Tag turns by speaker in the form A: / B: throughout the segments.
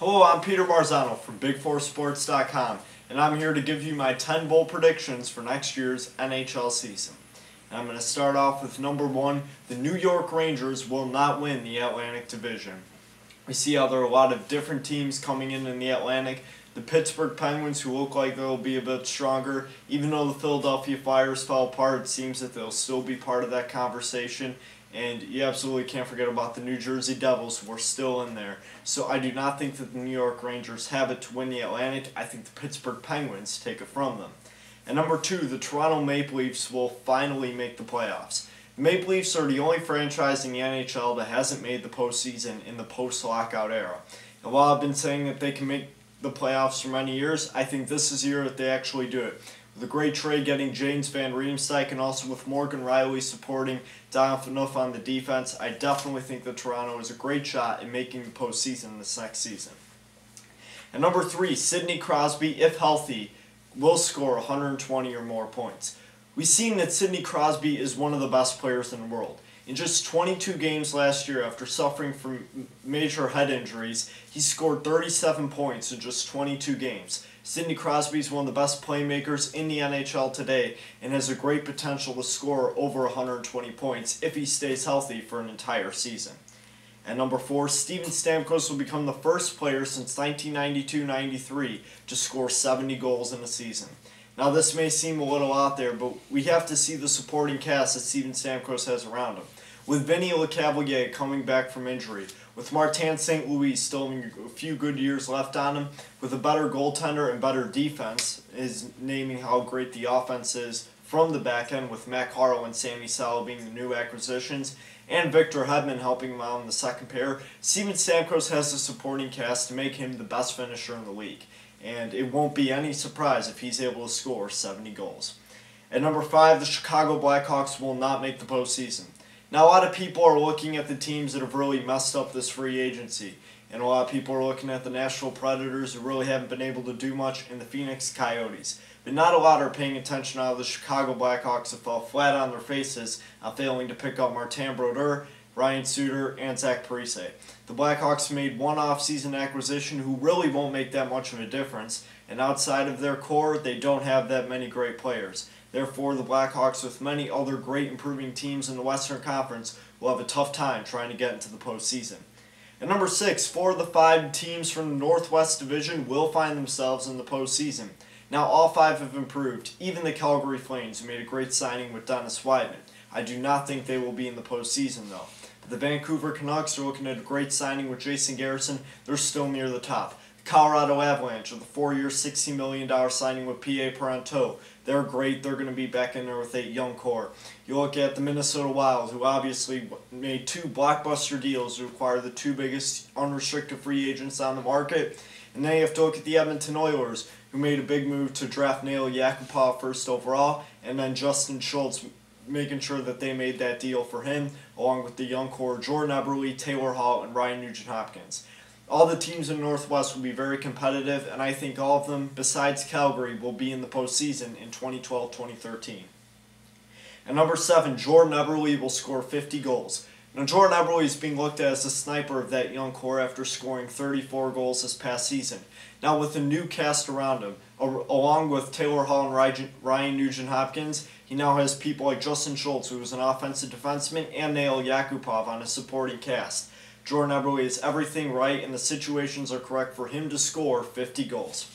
A: Hello, I'm Peter Marzano from Big4Sports.com, and I'm here to give you my 10 bold predictions for next year's NHL season. And I'm going to start off with number 1, the New York Rangers will not win the Atlantic Division. We see how there are a lot of different teams coming in the Atlantic. The Pittsburgh Penguins, who look like they'll be a bit stronger, even though the Philadelphia Flyers fell apart, it seems that they'll still be part of that conversation. And you absolutely can't forget about the New Jersey Devils, who are still in there. So I do not think that the New York Rangers have it to win the Atlantic. I think the Pittsburgh Penguins take it from them. And number 2, the Toronto Maple Leafs will finally make the playoffs. The Maple Leafs are the only franchise in the NHL that hasn't made the postseason in the post-lockout era. And while I've been saying that they can make the playoffs for many years, I think this is the year that they actually do it. With a great trade getting James Van Riemsdyk and also with Morgan Rielly supporting Donovan Phaneuf on the defense, I definitely think that Toronto is a great shot in making the postseason this next season. And number 3, Sidney Crosby, if healthy, will score 120 or more points. We've seen that Sidney Crosby is one of the best players in the world. In just 22 games last year, after suffering from major head injuries, he scored 37 points in just 22 games. Sidney Crosby is one of the best playmakers in the NHL today and has a great potential to score over 120 points if he stays healthy for an entire season. And number 4, Steven Stamkos will become the first player since 1992-93 to score 70 goals in a season. Now this may seem a little out there, but we have to see the supporting cast that Steven Stamkos has around him. With Vinny Lecavalier coming back from injury, with Martin St. Louis still having a few good years left on him, with a better goaltender and better defense, is naming how great the offense is from the back end, with Matt Carle and Sammy Salo being the new acquisitions, and Victor Hedman helping him out in the second pair. Steven Stamkos has the supporting cast to make him the best finisher in the league, and it won't be any surprise if he's able to score 70 goals. At number 5, the Chicago Blackhawks will not make the postseason. Now, a lot of people are looking at the teams that have really messed up this free agency, and a lot of people are looking at the Nashville Predators, who really haven't been able to do much, and the Phoenix Coyotes. But not a lot are paying attention out of the Chicago Blackhawks, who fell flat on their faces, failing to pick up Martin Brodeur, Ryan Suter, and Zach Parise. The Blackhawks made one off-season acquisition who really won't make that much of a difference, and outside of their core, they don't have that many great players. Therefore, the Blackhawks, with many other great improving teams in the Western Conference, will have a tough time trying to get into the postseason. At number 6, 4 of the 5 teams from the Northwest Division will find themselves in the postseason. Now, all 5 have improved, even the Calgary Flames, who made a great signing with Dennis Wideman. I do not think they will be in the postseason, though. But the Vancouver Canucks are looking at a great signing with Jason Garrison. They're still near the top. The Colorado Avalanche, with a 4-year, $60 million signing with P.A. Parenteau. They're great. They're going to be back in there with a young core. You look at the Minnesota Wild, who obviously made 2 blockbuster deals to acquire the 2 biggest unrestricted free agents on the market. And then you have to look at the Edmonton Oilers, who made a big move to draft Nail Yakupov first overall, and then Justin Schultz making sure that they made that deal for him, along with the young core Jordan Eberle, Taylor Hall, and Ryan Nugent-Hopkins. All the teams in the Northwest will be very competitive, and I think all of them, besides Calgary, will be in the postseason in 2012-2013. At number 7, Jordan Eberle will score 50 goals. Now, Jordan Eberle is being looked at as the sniper of that young core after scoring 34 goals this past season. Now, with a new cast around him, along with Taylor Hall and Ryan Nugent-Hopkins, he now has people like Justin Schultz, who is an offensive defenseman, and Nail Yakupov on his supporting cast. Jordan Eberle is everything right, and the situations are correct for him to score 50 goals.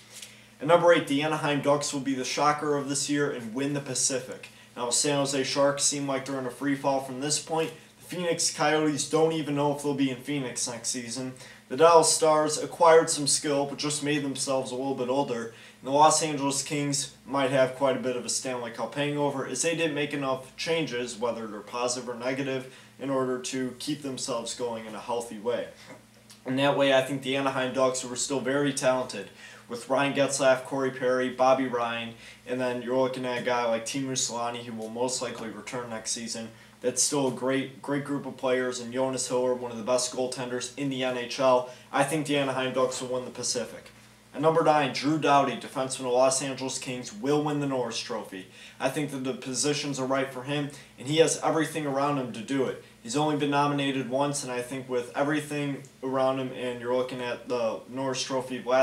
A: At number 8, the Anaheim Ducks will be the shocker of this year and win the Pacific. Now, San Jose Sharks seem like they're in a free fall from this point. The Phoenix Coyotes don't even know if they'll be in Phoenix next season. The Dallas Stars acquired some skill, but just made themselves a little bit older. And the Los Angeles Kings might have quite a bit of a Stanley Cup hangover, as they didn't make enough changes, whether they're positive or negative, in order to keep themselves going in a healthy way. And that way, I think the Anaheim Ducks, who are still very talented, with Ryan Getzlaf, Corey Perry, Bobby Ryan, and then you're looking at a guy like Teemu Selanne, who will most likely return next season. That's still a great group of players, and Jonas Hiller, one of the best goaltenders in the NHL. I think the Anaheim Ducks will win the Pacific. At number 9, Drew Doughty, defenseman of the Los Angeles Kings, will win the Norris Trophy. I think that the positions are right for him, and he has everything around him to do it. He's only been nominated once, and I think with everything around him, and you're looking at the Norris Trophy winner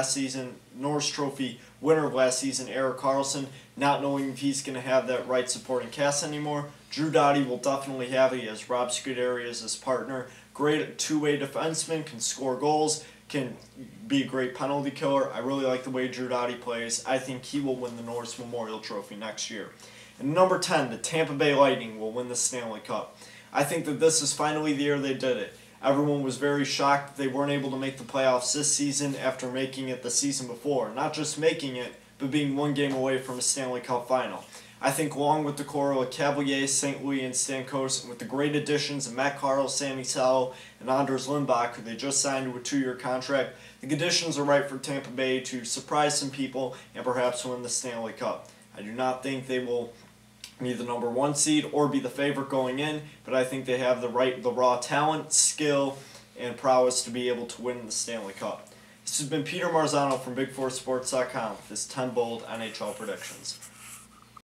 A: of last season, Erik Karlsson, not knowing if he's going to have that right supporting cast anymore, Drew Doughty will definitely have it. He has Rob Scuderi as his partner. Great two-way defenseman, can score goals, can be a great penalty killer. I really like the way Drew Doughty plays. I think he will win the Norris Memorial Trophy next year. And number 10, the Tampa Bay Lightning will win the Stanley Cup. I think that this is finally the year they did it. Everyone was very shocked that they weren't able to make the playoffs this season after making it the season before. Not just making it, but being one game away from a Stanley Cup final. I think along with the core of Cavalier, St. Louis, and Stamkos, and with the great additions of Matt Carle, Sammy Salo, and Anders Lindback, who they just signed to a 2-year contract, the conditions are right for Tampa Bay to surprise some people and perhaps win the Stanley Cup. I do not think they will be the number 1 seed or be the favorite going in, but I think they have the raw talent, skill, and prowess to be able to win the Stanley Cup. This has been Peter Marzano from BigFourSports.com with his 10 bold NHL predictions.